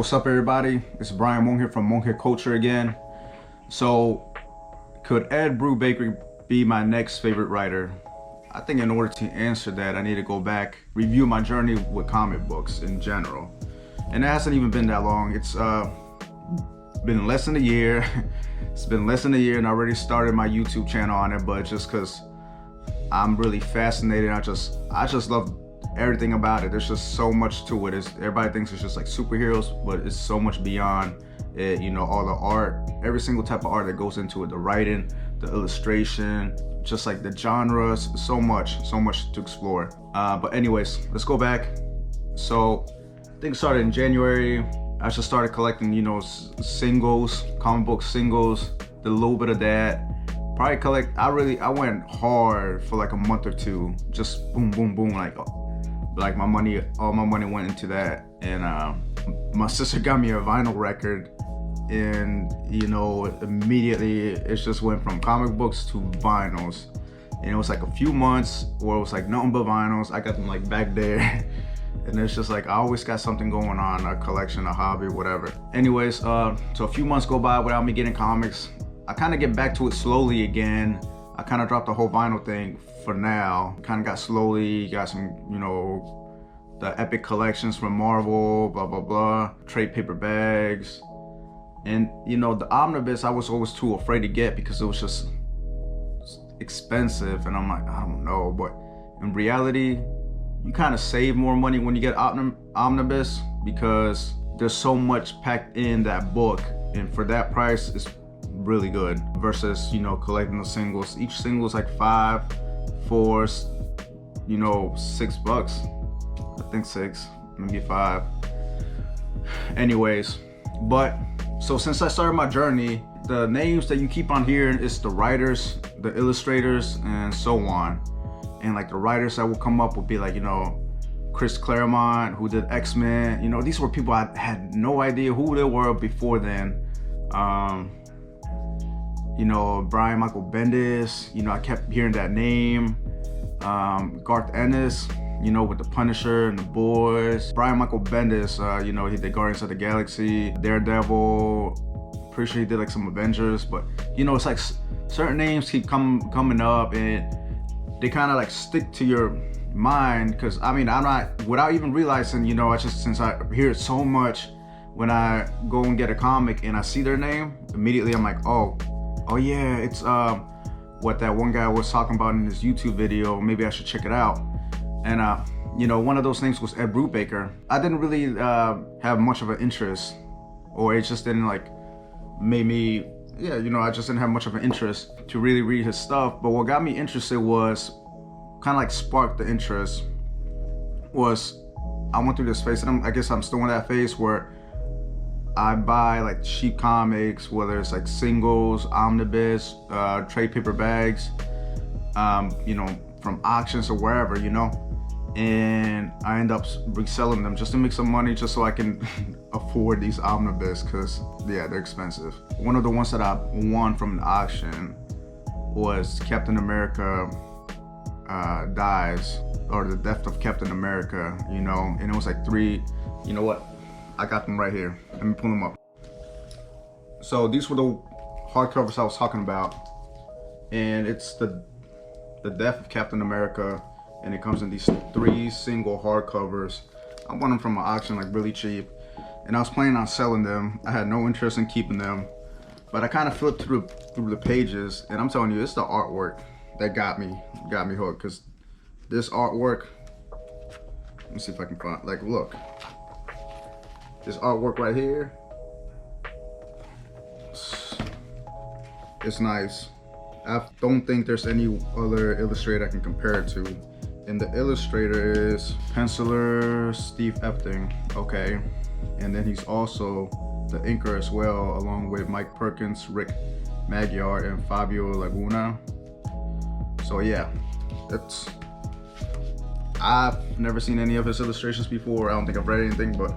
what's up everybody? It's Brian Wong here from Wong Here Culture again. So, could Ed Brubaker be my next favorite writer? I think in order to answer that, I need to go back, review my journey with comic books in general. And it hasn't even been that long. It's been less than a year. It's been less than a year and I already started my YouTube channel on it, but just because I'm really fascinated, I just love everything about it. There's just so much to it. Everybody thinks it's just like superheroes, but it's so much beyond it. You know, all the art, every single type of art that goes into it, the writing, the illustration, just like the genres, so much to explore. But anyways, let's go back. So I think it started in January. I just started collecting, you know, singles, comic book singles, did a little bit of that. Probably collect, I went hard for like a month or two, just boom, boom, boom, like my money, all my money went into that. And my sister got me a vinyl record, and you know, immediately it just went from comic books to vinyls. And it was like a few months where it was like nothing but vinyls. I got them like back there. And it's just like, I always got something going on, a collection, a hobby, whatever. Anyways, so a few months go by without me getting comics. I kind of get back to it slowly again. I kind of dropped the whole vinyl thing for now. Kind of got slowly, got some, you know, the epic collections from Marvel, blah, blah, blah, trade paper bags. And, you know, the omnibus, I was always too afraid to get because it was just expensive. And I'm like, I don't know. But in reality, you kind of save more money when you get omnibus because there's so much packed in that book. And for that price, it's really good versus, you know, collecting the singles. Each single is like $5, $4, you know, $6. I think 6, maybe 5. Anyways, but so since I started my journey, the names that you keep on hearing is the writers, the illustrators, and so on. And like the writers that will come up will be like, you know, Chris Claremont, who did X-Men. You know, these were people I had no idea who they were before then. You know, Brian Michael Bendis, you know, I kept hearing that name. Garth Ennis, you know, with the Punisher and the Boys. Brian Michael Bendis, you know, he did Guardians of the Galaxy, Daredevil. Pretty sure he did like some Avengers, but you know, it's like certain names keep coming up and they kind of like stick to your mind. Because I mean, I'm not, without even realizing, you know, I just, since I hear it so much, when I go and get a comic and I see their name, immediately I'm like, oh yeah, it's what that one guy was talking about in his YouTube video. Maybe I should check it out. And you know, one of those names was Ed Brubaker. I didn't really have much of an interest, or it just didn't like make me, yeah, you know, I just didn't have much of an interest to really read his stuff. But what got me interested was, kind of like sparked the interest, was I went through this phase, and I guess I'm still in that phase where I buy like cheap comics, whether it's like singles, omnibus, trade paper bags, you know, from auctions or wherever, you know, and I end up reselling them just to make some money, just so I can afford these omnibus, because yeah, they're expensive. One of the ones that I won from an auction was Captain America Dies, or the Death of Captain America, you know, and it was like 3, you know what? I got them right here. Let me pull them up. So these were the hardcovers I was talking about, and it's the Death of Captain America, and it comes in these 3 single hardcovers. I won them from an auction, like really cheap, and I was planning on selling them. I had no interest in keeping them, but I kind of flipped through the pages, and I'm telling you, it's the artwork that got me hooked. Because this artwork, let me see if I can find, like, look. This artwork right here, it's nice. I don't think there's any other illustrator I can compare it to. And the illustrator is penciler Steve Epting, okay. And then he's also the inker as well, along with Mike Perkins, Rick Magyar, and Fabio Laguna. So yeah, I've never seen any of his illustrations before. I don't think I've read anything, but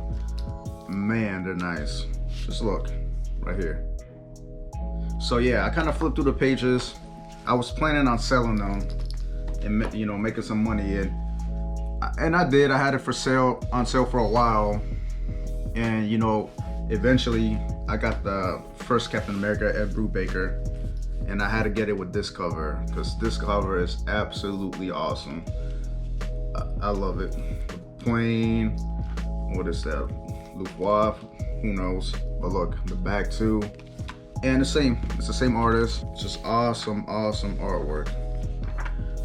man, they're nice. Just look right here. So yeah, I kind of flipped through the pages. I was planning on selling them and, you know, making some money, and I did. I had it on sale for a while, And you know, eventually I got the first Captain America, Ed Brubaker, and I had to get it with this cover because this cover is absolutely awesome. I love it. The plane, what is that? Luftwaffe, who knows? But look, the back too. And it's the same artist. It's just awesome artwork.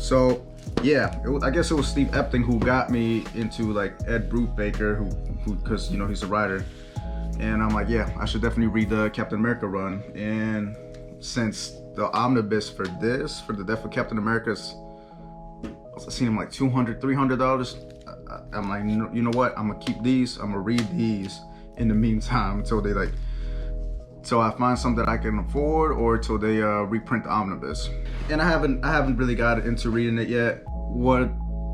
So yeah, I guess it was Steve Epting who got me into like Ed Brubaker, who because you know he's a writer, and I'm like, yeah, I should definitely read the Captain America run. And since the omnibus for the Death of Captain America's, I seen him like $200-$300. I'm like, you know what? I'm gonna keep these. I'm gonna read these in the meantime until I find something that I can afford, or till they reprint the omnibus. And I haven't really got into reading it yet. What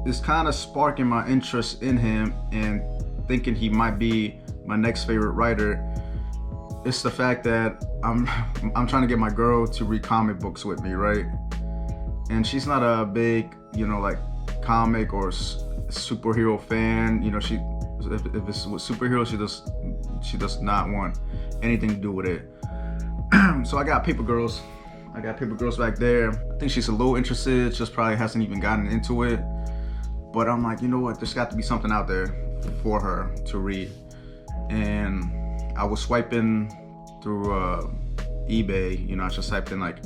is kind of sparking my interest in him and thinking he might be my next favorite writer is the fact that I'm trying to get my girl to read comic books with me, right? And she's not a big, you know, like comic or superhero fan. You know, if it's with superheroes, she does not want anything to do with it. So I got Paper Girls back there. I think she's a little interested, just probably hasn't even gotten into it. But I'm like, you know what, there's got to be something out there for her to read. And I was swiping through eBay, you know, I just typed in like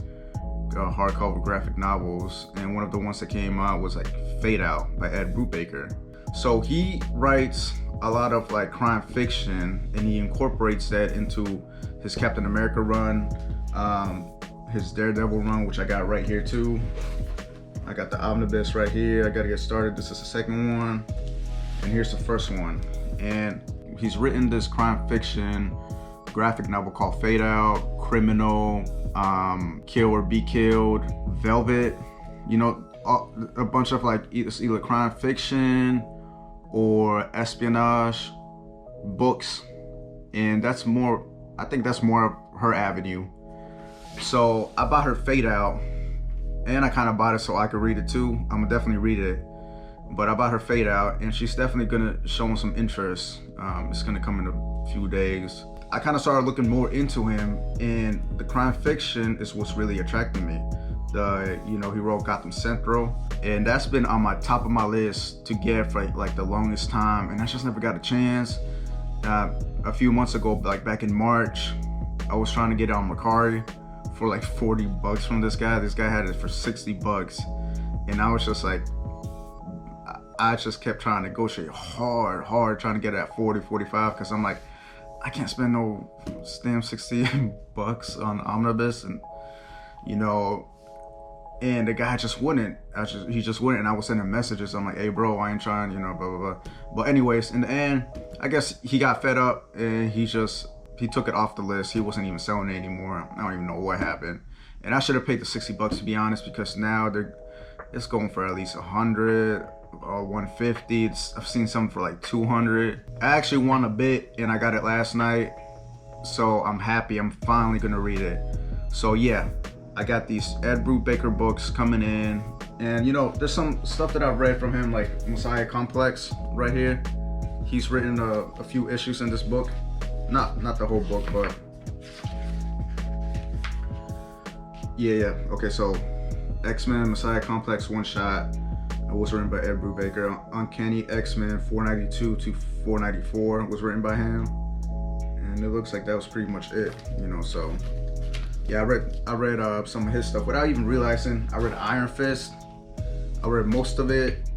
hardcover graphic novels, and one of the ones that came out was like Fade Out by Ed Brubaker. So he writes a lot of like crime fiction, and he incorporates that into his Captain America run, his Daredevil run, which I got right here too. I got the omnibus right here. I gotta get started. This is the second one, and here's the first one. And he's written this crime fiction graphic novel called Fade Out, Criminal, Kill or Be Killed, Velvet, you know, a bunch of like either crime fiction or espionage books. And that's more, I think that's more of her avenue. So I bought her Fade Out, and I kind of bought it so I could read it too. I'm gonna definitely read it, but I bought her Fade Out, and she's definitely gonna show some interest. It's gonna come in a few days. I kind of started looking more into him, and the crime fiction is what's really attracting me. You know, he wrote Gotham Central, and that's been on my top of my list to get for like the longest time, and I just never got a chance. A few months ago, like back in March, I was trying to get it on Mercari for like $40 from this guy. This guy had it for $60, and I was just like, I just kept trying to negotiate hard, trying to get it at 40, 45, because I'm like, I can't spend no damn $60 on omnibus, and you know, and the guy just wouldn't. He just wouldn't, and I was sending messages. I'm like, hey bro, I ain't trying, you know, blah blah blah. But anyways, in the end, I guess he got fed up, and he took it off the list. He wasn't even selling it anymore. I don't even know what happened. And I should have paid the $60 to be honest, because now it's going for at least 100 or 150. I've seen some for like 200. I actually won a bit, and I got it last night, so I'm happy. I'm finally gonna read it. So yeah, I got these Ed Brubaker books coming in, and you know, there's some stuff that I've read from him, like Messiah Complex right here. He's written a few issues in this book, not the whole book, but yeah. Okay, so X-Men Messiah Complex one shot. It was written by Ed Brubaker. Uncanny X-Men 492 to 494 was written by him, and it looks like that was pretty much it, you know. So yeah, I read some of his stuff without even realizing. I read Iron Fist. I read most of it.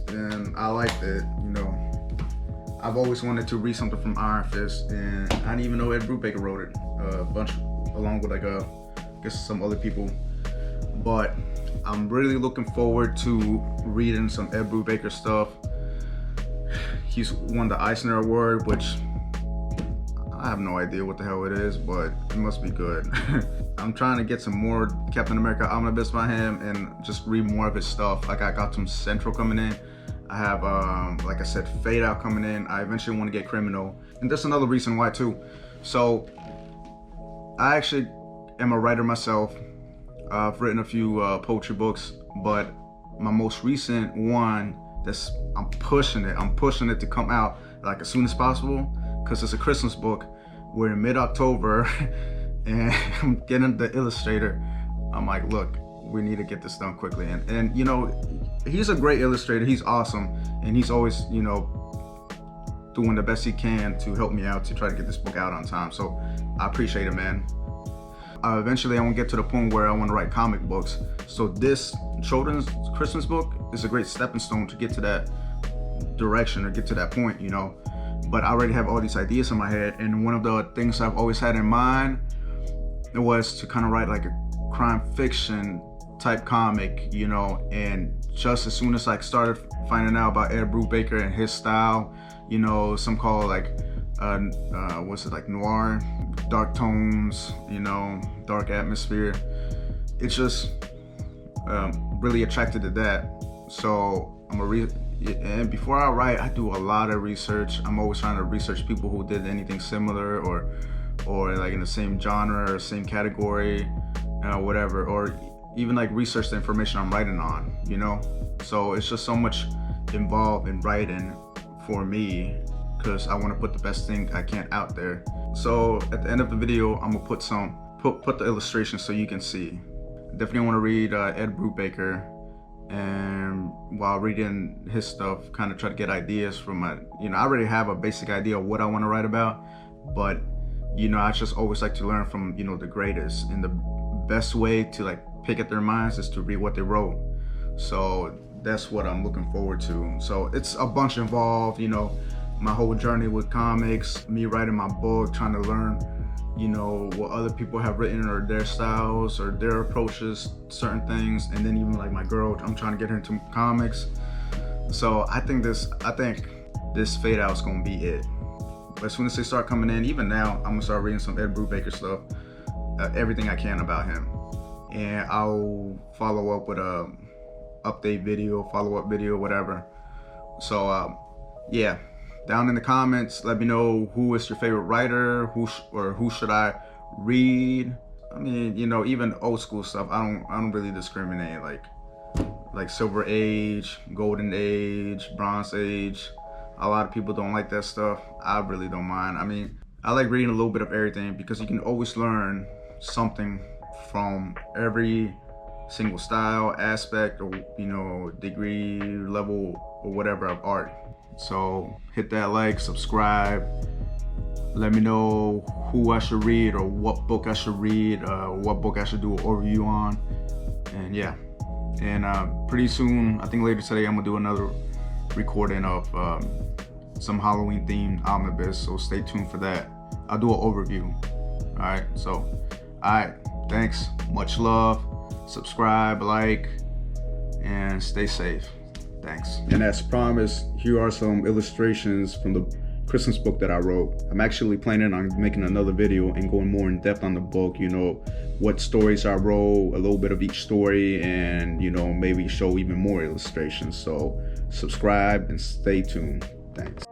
And I liked it, you know. I've always wanted to read something from Iron Fist, and I didn't even know Ed Brubaker wrote it. A bunch, along with like I guess some other people. But I'm really looking forward to reading some Ed Brubaker stuff. He's won the Eisner Award, which I have no idea what the hell it is, but it must be good. I'm trying to get some more Captain America omnibus by him and just read more of his stuff. Like I got some Central coming in. I have, like I said, Fade Out coming in. I eventually want to get Criminal. And that's another reason why too. So I actually am a writer myself. I've written a few poetry books, but my most recent one I'm pushing it to come out like as soon as possible, because it's a Christmas book. We're in mid-October and I'm getting the illustrator. I'm like, look, we need to get this done quickly. And you know, he's a great illustrator. He's awesome. And he's always, you know, doing the best he can to help me out to try to get this book out on time. So I appreciate it, man. Eventually I want to get to the point where I want to write comic books. So this children's Christmas book is a great stepping stone to get to that direction or get to that point, you know. But I already have all these ideas in my head, and one of the things I've always had in mind was to kind of write like a crime fiction type comic, you know. And just as soon as I started finding out about Ed Brubaker and his style, you know, some call it like what's it, like noir, dark tones, you know, dark atmosphere. It's just really attracted to that. So and before I write, I do a lot of research. I'm always trying to research people who did anything similar or like in the same genre or same category, whatever, or even like research the information I'm writing on, you know. So it's just so much involved in writing for me, because I want to put the best thing I can out there. So at the end of the video, I'm gonna put the illustrations so you can see. Definitely want to read Ed Brubaker, and while reading his stuff, kind of try to get ideas from my, you know, I already have a basic idea of what I want to write about, but you know, I just always like to learn from, you know, the greatest, and the best way to like pick at their minds is to read what they wrote. So that's what I'm looking forward to. So it's a bunch involved, you know, my whole journey with comics, me writing my book, trying to learn, you know, what other people have written or their styles or their approaches to certain things. And then even like my girl, I'm trying to get her into comics. So I think this fade out is gonna be it. But as soon as they start coming in, even now, I'm gonna start reading some Ed Brubaker stuff, everything I can about him. And I'll follow up with a update video, follow-up video, whatever. So yeah, down in the comments, let me know who is your favorite writer, who should I read. I mean, you know, even old school stuff, I don't really discriminate, like Silver Age, Golden Age, Bronze Age. A lot of people don't like that stuff. I really don't mind. I mean, I like reading a little bit of everything, because you can always learn something from every single style, aspect, or, you know, degree, level, or whatever of art. So hit that like, subscribe. Let me know who I should read, or what book I should read, what book I should do an overview on. And yeah, and pretty soon, I think later today, I'm gonna do another recording of some Halloween themed omnibus, so stay tuned for that. I'll do an overview. All right, so all right, thanks, much love. Subscribe, like, and stay safe. Thanks. And as promised, here are some illustrations from the Christmas book that I wrote. I'm actually planning on making another video and going more in depth on the book, you know, what stories I wrote, a little bit of each story, and, you know, maybe show even more illustrations. So subscribe and stay tuned. Thanks.